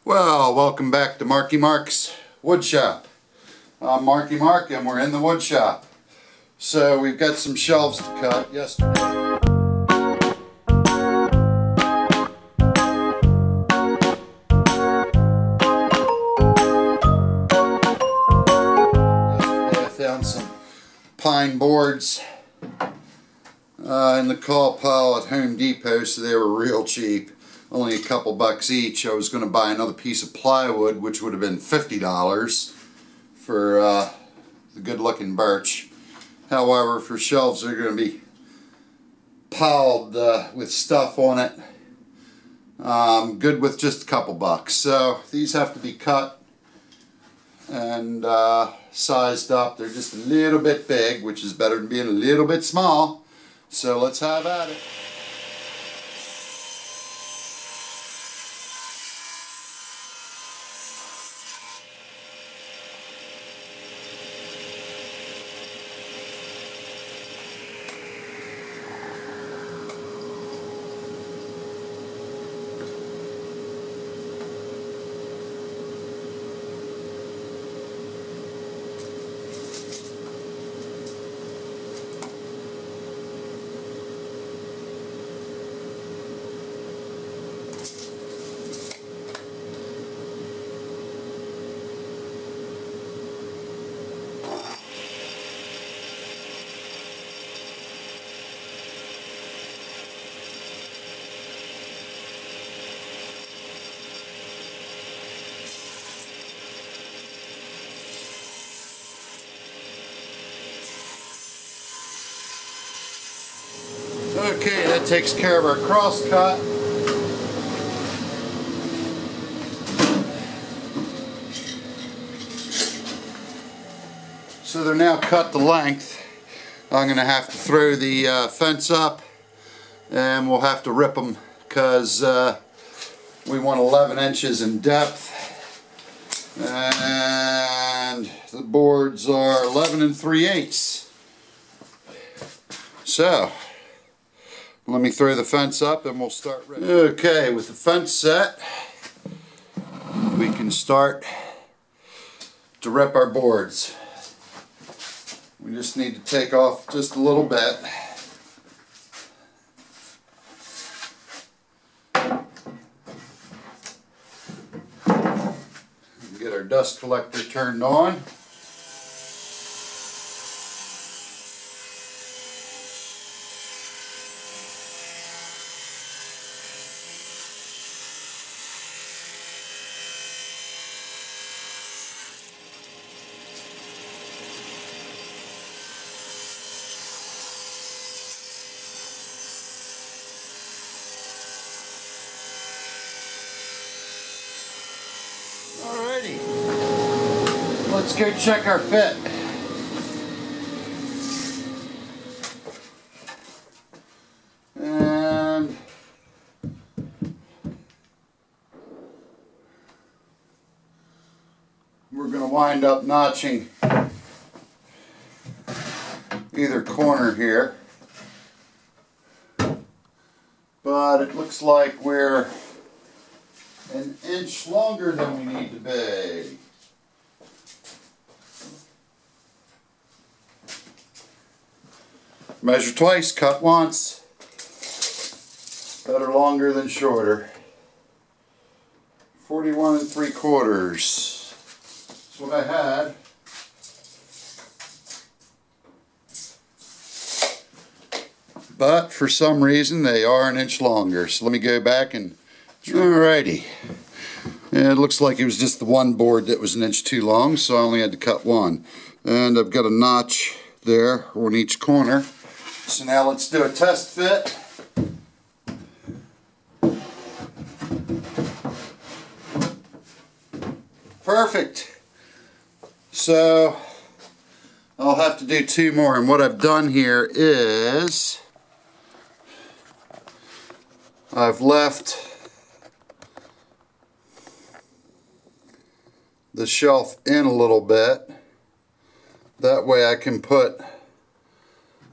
Well, welcome back to Marky Mark's Woodshop. I'm Marky Mark and we're in the wood shop. So we've got some shelves to cut yesterday. I found some pine boards in the call pile at Home Depot, so they were real cheap. Only a couple bucks each. I was going to buy another piece of plywood, which would have been $50 for the good looking birch. However, for shelves they're going to be piled with stuff on it. Good with just a couple bucks. So these have to be cut and sized up. They're just a little bit big, which is better than being a little bit small. So let's have at it. Okay, that takes care of our cross cut. So they're now cut to length. I'm going to have to throw the fence up and we'll have to rip them because we want 11 inches in depth and the boards are 11 3/8. So let me throw the fence up and we'll start ripping. Okay, with the fence set, we can start to rip our boards. We just need to take off just a little bit. Get our dust collector turned on. Alrighty, let's go check our fit. And we're going to wind up notching either corner here, but it looks like we're an inch longer than we need to be. Measure twice, cut once. Better longer than shorter. 41 3/4. That's what I had. But for some reason they are an inch longer. So let me go back and alrighty. And it looks like it was just the one board that was an inch too long, so I only had to cut one. And I've got a notch there on each corner. So now let's do a test fit. Perfect. So I'll have to do two more, and what I've done here is I've left the shelf in a little bit. That way I can put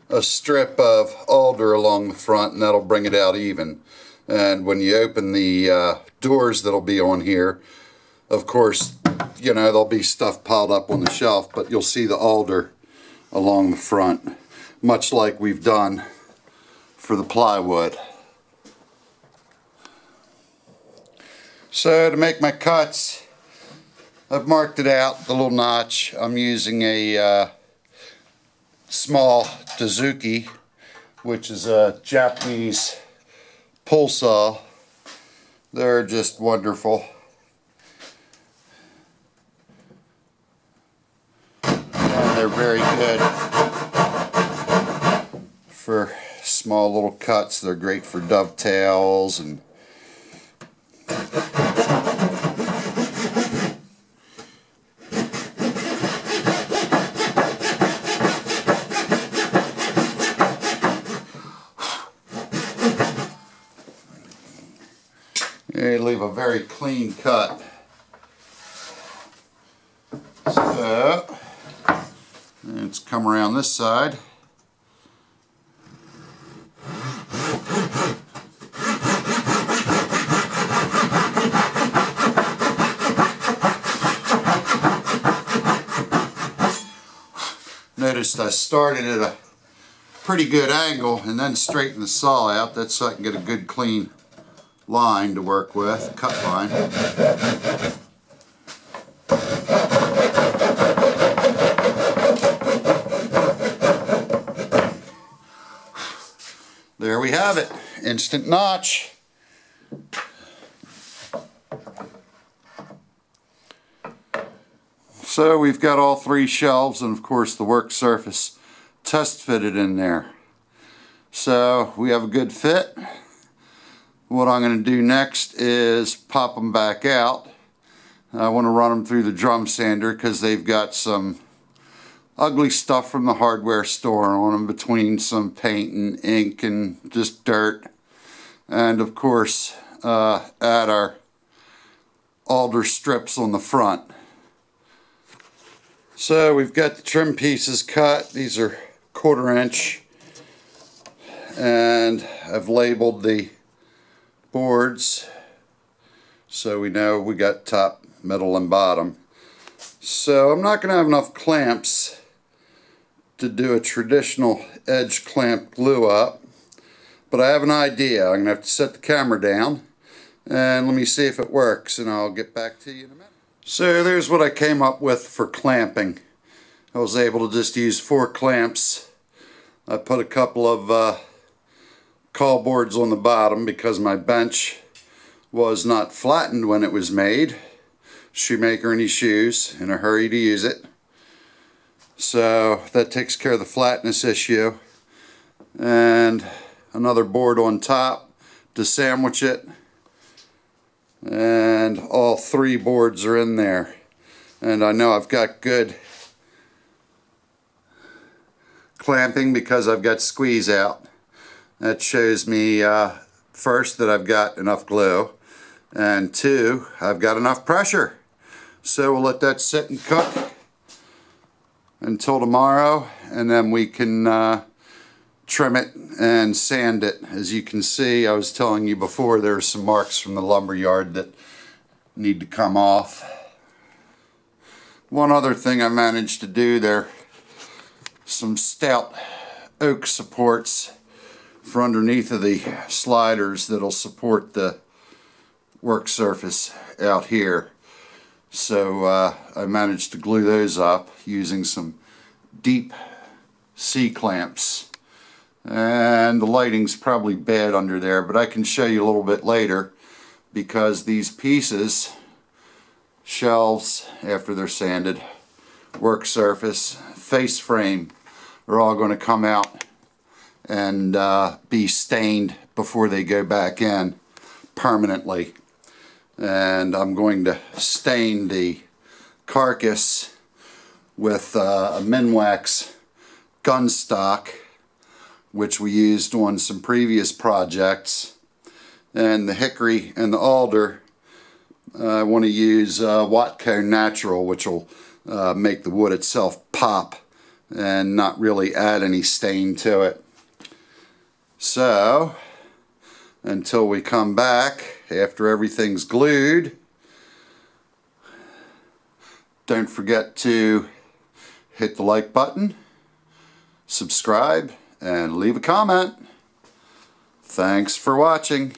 a strip of alder along the front and that'll bring it out even. And when you open the doors that'll be on here. Of course, you know, there'll be stuff piled up on the shelf, but you'll see the alder along the front, much like we've done for the plywood. So to make my cuts, I've marked it out, the little notch. I'm using a small Dozuki, which is a Japanese pull saw. They're just wonderful. And they're very good for small little cuts. They're great for dovetails and they leave a very clean cut. So let's come around this side. Noticed I started at a pretty good angle and then straightened the saw out. That's so I can get a good clean line to work with, cut line. There we have it, instant notch. So we've got all three shelves and of course the work surface test fitted in there. So we have a good fit. What I'm going to do next is pop them back out. I want to run them through the drum sander because they've got some ugly stuff from the hardware store on them, between some paint and ink and just dirt. And of course add our alder strips on the front. So we've got the trim pieces cut. These are 1/4 inch. And I've labeled the boards so we know we got top, middle, and bottom. So I'm not going to have enough clamps to do a traditional edge clamp glue up, but I have an idea. I'm going to have to set the camera down and let me see if it works, and I'll get back to you in a minute. So there's what I came up with for clamping. I was able to just use 4 clamps. I put a couple of call boards on the bottom because my bench was not flattened when it was made. Shoemaker any shoes, in a hurry to use it. So that takes care of the flatness issue. And another board on top to sandwich it. And all 3 boards are in there. And I know I've got good clamping because I've got squeeze out. That shows me first that I've got enough glue, and 2, I've got enough pressure. So we'll let that sit and cook until tomorrow, and then we can trim it and sand it. As you can see, I was telling you before, there are some marks from the lumber yard that need to come off. One other thing I managed to do there, some stout oak supports for underneath of the sliders that'll support the work surface out here. So I managed to glue those up using some deep C-clamps. And the lighting's probably bad under there, but I can show you a little bit later, because these pieces, shelves after they're sanded, work surface, face frame, are all going to come out and be stained before they go back in permanently. And I'm going to stain the carcass with a Minwax gun stock, which we used on some previous projects. And the hickory and the alder, I want to use Watco Natural, which will make the wood itself pop and not really add any stain to it. So until we come back after everything's glued. Don't forget to hit the like button, subscribe, and leave a comment. Thanks for watching.